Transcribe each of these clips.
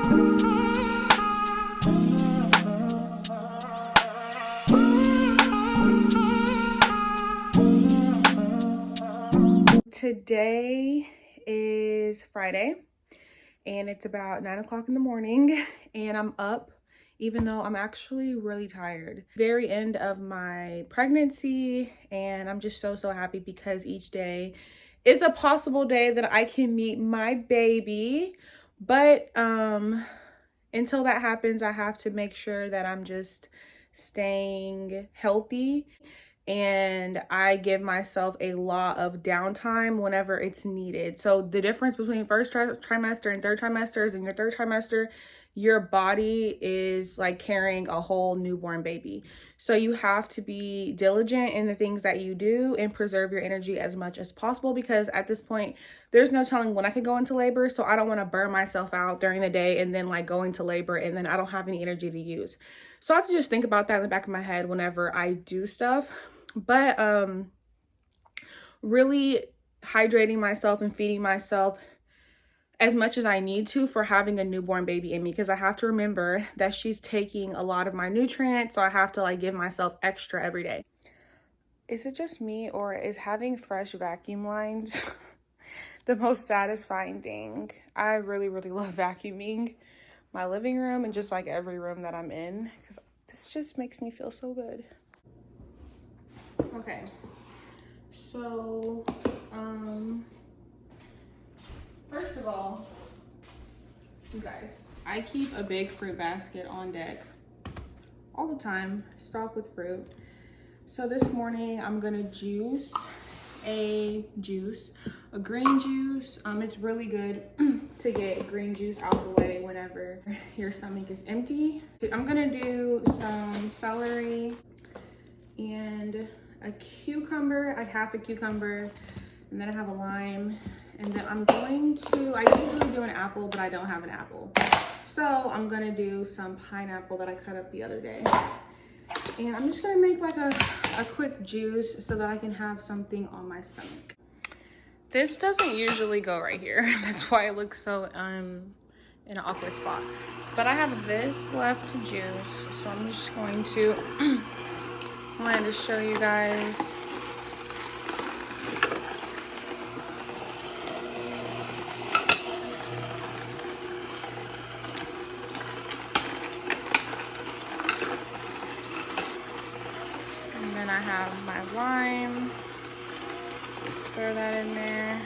Today is Friday and it's about 9 o'clock in the morning and I'm up even though I'm actually really tired. Very end of my pregnancy and I'm just so happy because each day is a possible day that I can meet my baby. But until that happens, I have to make sure that I'm just staying healthy. And I give myself a lot of downtime whenever it's needed. So the difference between first trimester and third trimester is in your third trimester, your body is like carrying a whole newborn baby. So you have to be diligent in the things that you do and preserve your energy as much as possible, because at this point, there's no telling when I could go into labor. So I don't want to burn myself out during the day and then like go into labor and then I don't have any energy to use. So I have to just think about that in the back of my head whenever I do stuff. But really hydrating myself and feeding myself as much as I need to for having a newborn baby in me, because I have to remember that she's taking a lot of my nutrients, so I have to like give myself extra every day. Is it just me, or is having fresh vacuum lines the most satisfying thing? I really love vacuuming my living room and just like every room that I'm in, because this just makes me feel so good. Okay, so first of all, you guys, I keep a big fruit basket on deck all the time, stocked with fruit. So this morning I'm gonna juice a green juice. It's really good to get green juice out of the way whenever your stomach is empty. I'm gonna do some celery and a cucumber, like half a cucumber, and then I have a lime, and then I'm going to, I usually do an apple, but I don't have an apple. So I'm gonna do some pineapple that I cut up the other day. And I'm just gonna make like a quick juice so that I can have something on my stomach. This doesn't usually go right here. That's why it looks so in an awkward spot. But I have this left to juice, so I'm just going to I wanted to show you guys. And then I have my lime. Throw that in there.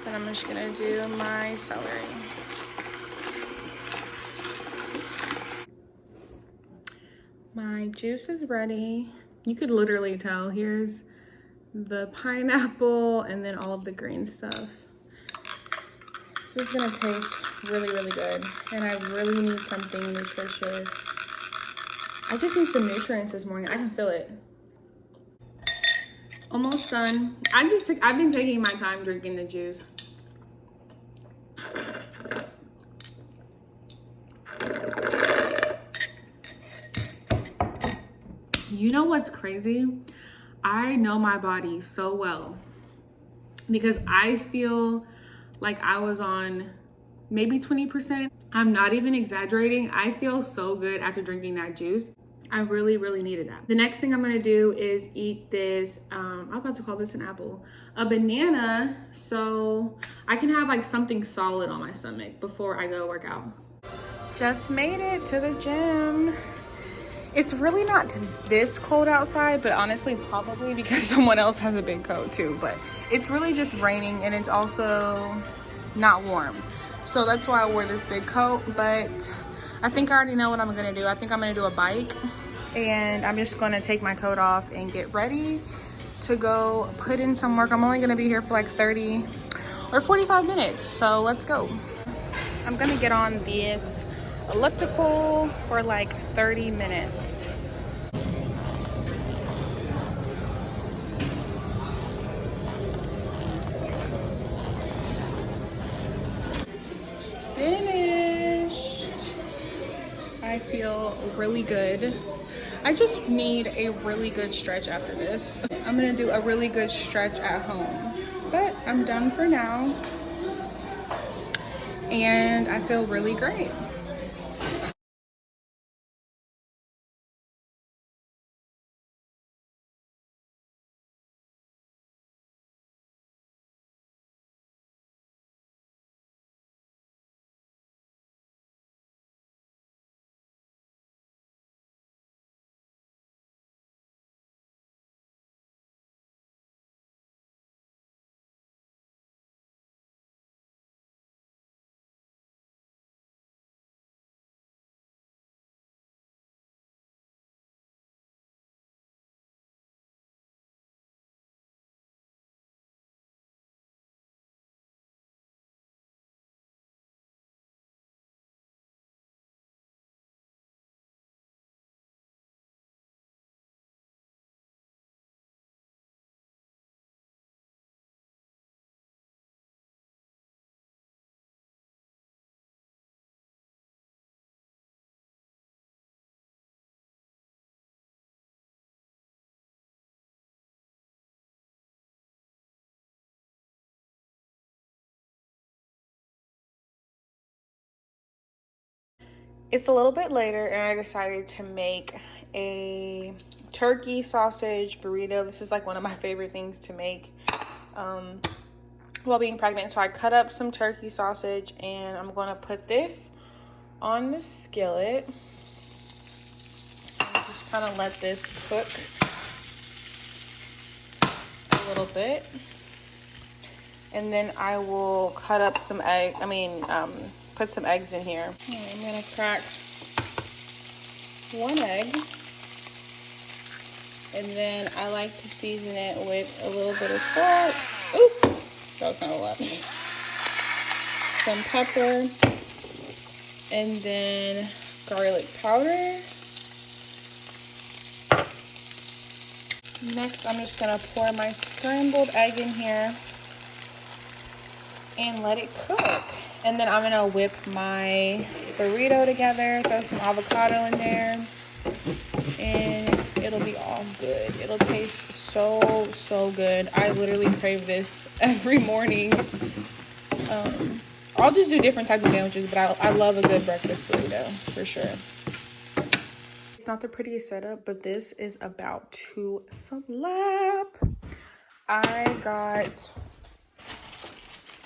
Then I'm just gonna do my celery. My juice is ready. You could literally tell. Here's the pineapple and then all of the green stuff. This is gonna taste really good. And I really need something nutritious. I just need some nutrients this morning. I can feel it. Almost done. I've been taking my time drinking the juice. You know what's crazy? I know my body so well because I feel like I was on maybe 20%. I'm not even exaggerating. I feel so good after drinking that juice. I really needed that. The next thing I'm gonna do is eat this, I'm about to call this an apple, a banana, so I can have like something solid on my stomach before I go work out. Just made it to the gym. It's really not this cold outside, but honestly, probably because someone else has a big coat too. But it's really just raining and it's also not warm. So that's why I wore this big coat, but I think I already know what I'm gonna do. I think I'm gonna do a bike and I'm just gonna take my coat off and get ready to go put in some work. I'm only gonna be here for like 30 or 45 minutes, so let's go. I'm gonna get on this elliptical for like 30 minutes. Finished. I feel really good. I just need a really good stretch after this. I'm gonna do a really good stretch at home, but I'm done for now. and I feel really great. It's a little bit later and I decided to make a turkey sausage burrito. This is like one of my favorite things to make while being pregnant. So I cut up some turkey sausage and I'm gonna put this on the skillet. And just kind of let this cook a little bit. And then I will cut up some put some eggs in here. I'm gonna crack one egg. And then I like to season it with a little bit of salt. Oop, that was not a lot. Some pepper. And then garlic powder. Next, I'm just gonna pour my scrambled egg in here and let it cook. And then I'm gonna whip my burrito together, throw some avocado in there, and it'll be all good. It'll taste so, so good. I literally crave this every morning. I'll just do different types of sandwiches, but I love a good breakfast burrito, for sure. It's not the prettiest setup, but this is about to slap.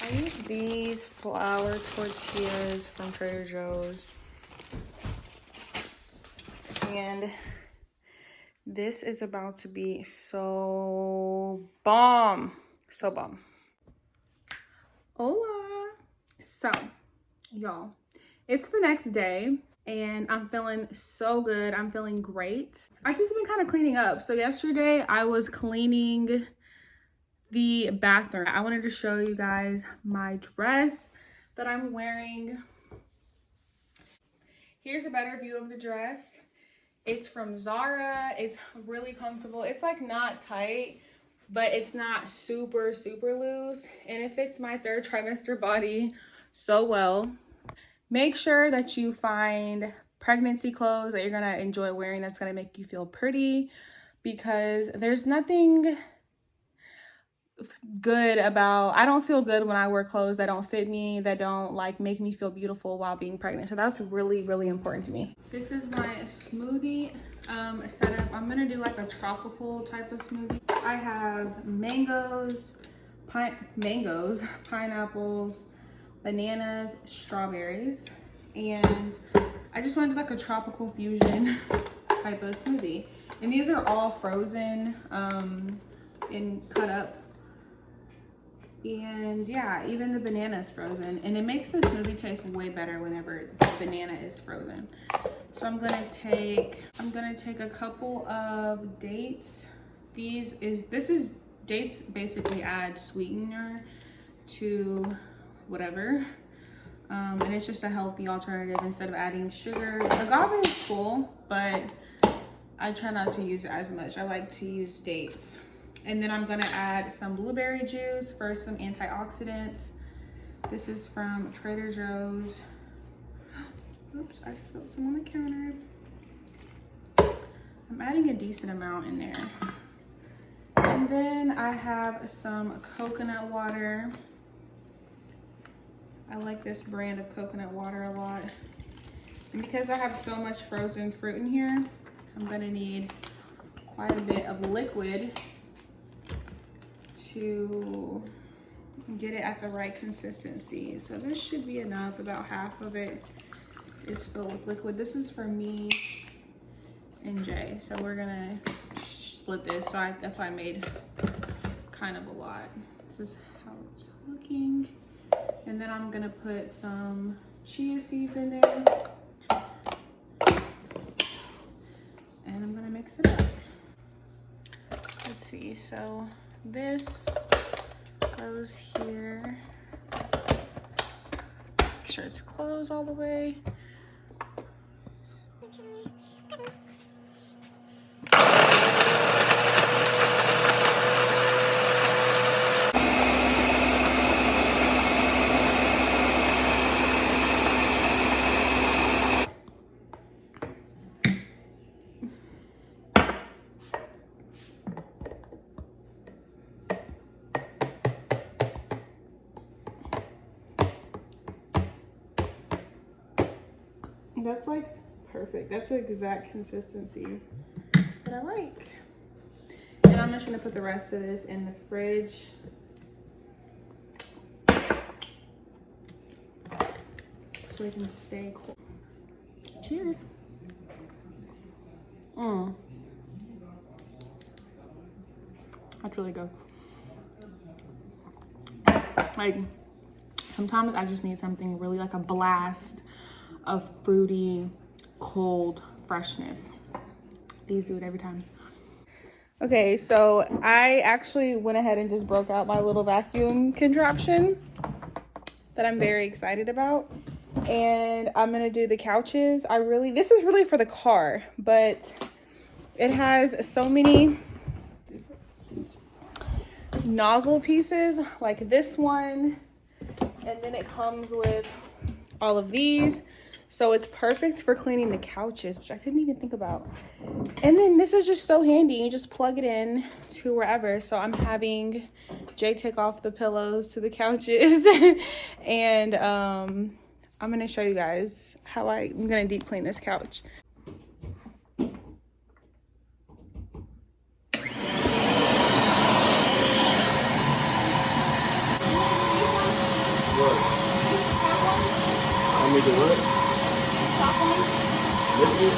I used these flour tortillas from Trader Joe's. And this is about to be so bomb. So bomb. Hola. So, y'all, it's the next day and I'm feeling so good. I'm feeling great. I just been kind of cleaning up. So yesterday I was cleaning the bathroom. I wanted to show you guys my dress that I'm wearing. Here's a better view of the dress. It's from Zara. It's really comfortable. It's like not tight, but it's not super, super loose. And it fits my third trimester body so well. Make sure that you find pregnancy clothes that you're gonna enjoy wearing that's gonna make you feel pretty, because there's nothing good about, I don't feel good when I wear clothes that don't fit me, that don't like make me feel beautiful while being pregnant. So that's really, really important to me. This is my smoothie setup. I'm gonna do like a tropical type of smoothie. I have mangoes, pineapples, bananas, strawberries, and I just wanted like a tropical fusion type of smoothie. And these are all frozen and cut up. And yeah, even the banana is frozen, and it makes the smoothie taste way better whenever the banana is frozen. So I'm gonna take a couple of dates. This is dates basically add sweetener to whatever. And it's just a healthy alternative instead of adding sugar. Agave is cool, but I try not to use it as much. I like to use dates. And then I'm gonna add some blueberry juice for some antioxidants. This is from Trader Joe's. Oops, I spilled some on the counter. I'm adding a decent amount in there. And then I have some coconut water. I like this brand of coconut water a lot. And because I have so much frozen fruit in here, I'm gonna need quite a bit of liquid to get it at the right consistency. So this should be enough. About half of it is filled with liquid. This is for me and Jay. So we're gonna split this. So that's why I made kind of a lot. This is how it's looking. And then I'm gonna put some chia seeds in there. And I'm gonna mix it up. Let's see, so this goes here. Make sure it's closed all the way. That's like perfect. That's the exact consistency that I like. And I'm just gonna put the rest of this in the fridge. So it can stay cool. Cheers. That's really good. Like, sometimes I just need something really like a blast of fruity, cold freshness. These do it every time. Okay, so I actually went ahead and just broke out my little vacuum contraption that I'm very excited about. And I'm gonna do the couches. This is really for the car, but it has so many nozzle pieces like this one, and then it comes with all of these. So it's perfect for cleaning the couches, which I didn't even think about. And then this is just so handy. You just plug it in to wherever. So I'm having Jay take off the pillows to the couches. And I'm going to show you guys how I'm going to deep clean this couch. What? I need to what? Liquid?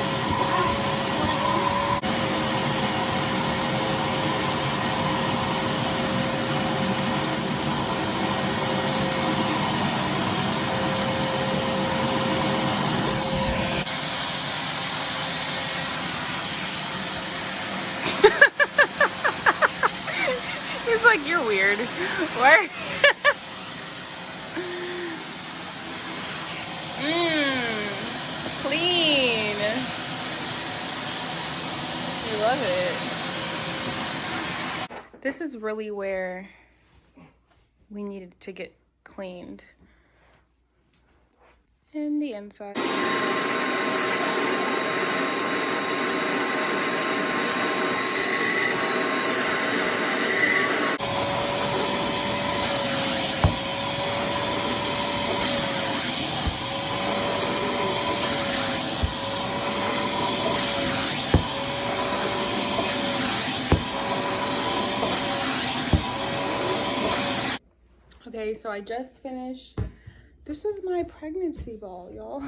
He's like, you're weird. Where? Clean. You love it. This is really where we needed to get cleaned. And the inside. Okay, so I just finished. This is my pregnancy ball, y'all.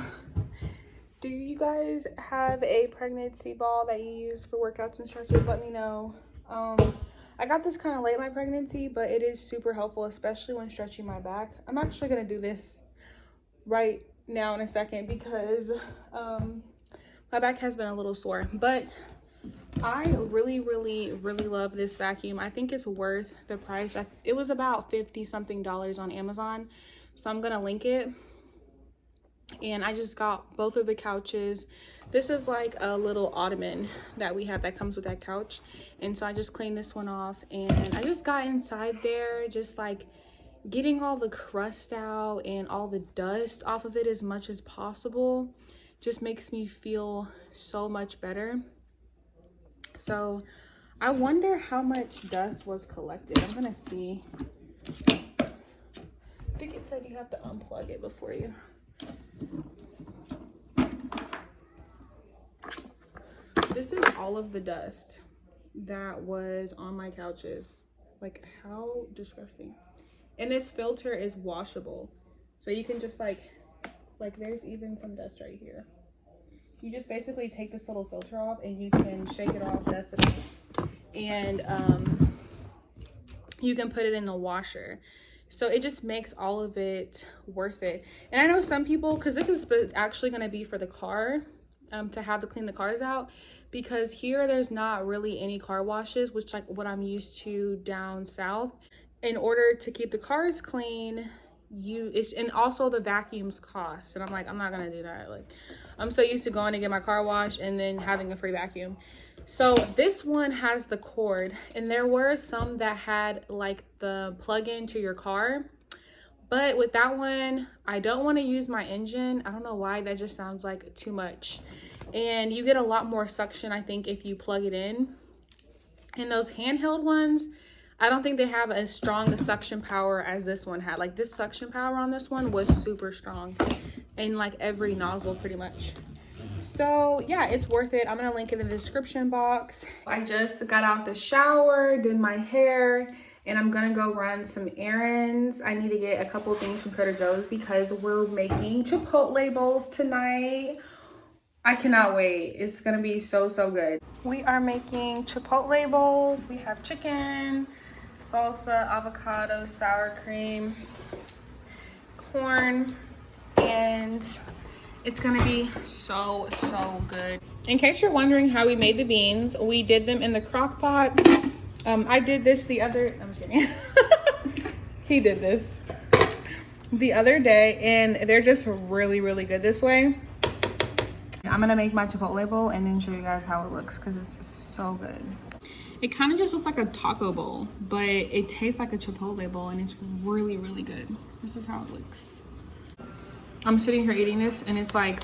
Do you guys have a pregnancy ball that you use for workouts and stretches? Let me know. I got this kind of late in my pregnancy, but it is super helpful, especially when stretching my back. I'm actually gonna do this right now in a second because my back has been a little sore, but I really love this vacuum. I think it's worth the price. It was about $50 something on Amazon, so I'm gonna link it. And I just got both of the couches. This is like a little ottoman that we have that comes with that couch, and so I just cleaned this one off, and I just got inside there, just like getting all the crust out and all the dust off of it as much as possible. Just makes me feel so much better. So I wonder how much dust was collected. I'm gonna see. think it said you have to unplug it before you. This is all of the dust that was on my couches. Like, how disgusting. And this filter is washable. So you can just like there's even some dust right here. You just basically take this little filter off and you can shake it off, dust it off. And you can put it in the washer. So it just makes all of it worth it. And I know some people, because this is actually going to be for the car, to have to clean the cars out, because here there's not really any car washes, which like what I'm used to down south. In order to keep the cars clean, and also the vacuums cost, and I'm like, I'm not gonna do that. Like, I'm so used to going to get my car washed and then having a free vacuum. So this one has the cord, and there were some that had like the plug-in to your car, but with that one I don't want to use my engine. I don't know why, that just sounds like too much. And you get a lot more suction, I think, if you plug it in. And those handheld ones, I don't think they have as strong a suction power as this one had. Like, this suction power on this one was super strong in like every nozzle pretty much. So yeah, it's worth it. I'm gonna link it in the description box. I just got out the shower, did my hair, and I'm gonna go run some errands. I need to get a couple things from Trader Joe's because we're making Chipotle bowls tonight. I cannot wait. It's gonna be so good. We are making Chipotle bowls. We have chicken, salsa, avocado, sour cream, corn, and it's gonna be so good. In case you're wondering how we made the beans, we did them in the crock pot. I did this I'm just kidding. He did this the other day, and they're just really good this way. I'm gonna make my Chipotle bowl and then show you guys how it looks because it's so good. It kind of just looks like a taco bowl, but it tastes like a Chipotle bowl, and it's really good. This is how it looks. I'm sitting here eating this, and it's like,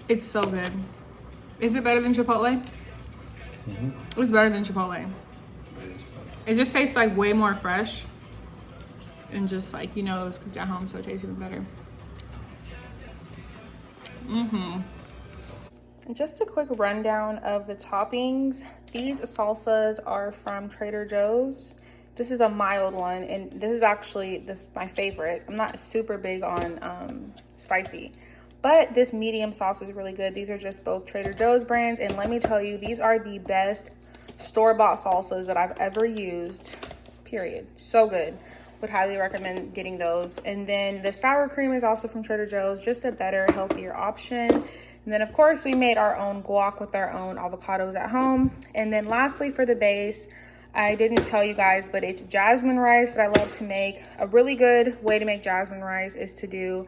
it's so good. Is it better than Chipotle? Mm-hmm. It's better than Chipotle. It just tastes like way more fresh, and just like, you know, it was cooked at home, so it tastes even better. Just a quick rundown of the toppings. These salsas are from Trader Joe's. This is a mild one, and this is actually my favorite. I'm not super big on spicy, but this medium sauce is really good. These are just both Trader Joe's brands, and let me tell you, these are the best store-bought salsas that I've ever used, period. So good. Would highly recommend getting those. And then the sour cream is also from Trader Joe's, just a better, healthier option. And then of course we made our own guac with our own avocados at home. And then lastly, for the base, I didn't tell you guys, but it's jasmine rice that I love to make. A really good way to make jasmine rice is to do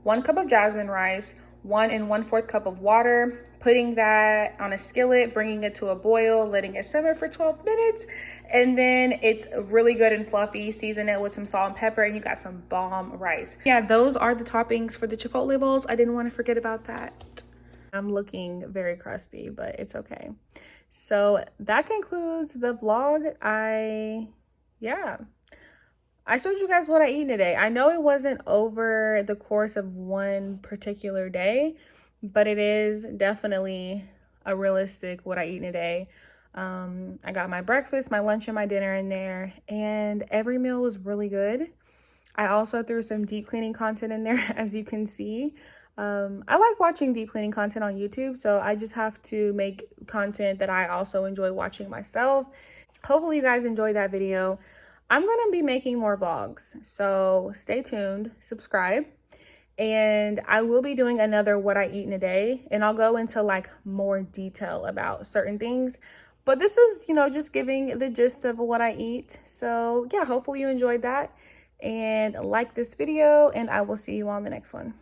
1 cup of jasmine rice, 1 1/4 cup of water, putting that on a skillet, bringing it to a boil, letting it simmer for 12 minutes, and then it's really good and fluffy. Season it with some salt and pepper, and you got some bomb rice. Yeah, those are the toppings for the Chipotle bowls. I didn't want to forget about that. I'm looking very crusty, but it's okay. So that concludes the vlog. I showed you guys what I eat today. I know it wasn't over the course of one particular day, but it is definitely a realistic what I eat in a day. I got my breakfast, my lunch, and my dinner in there, and every meal was really good. I also threw some deep cleaning content in there, as you can see. I like watching deep cleaning content on YouTube, so I just have to make content that I also enjoy watching myself. Hopefully you guys enjoyed that video. I'm going to be making more vlogs, so stay tuned, subscribe, and I will be doing another what I eat in a day, and I'll go into like more detail about certain things, but this is, you know, just giving the gist of what I eat. So yeah, hopefully you enjoyed that and like this video, and I will see you on the next one.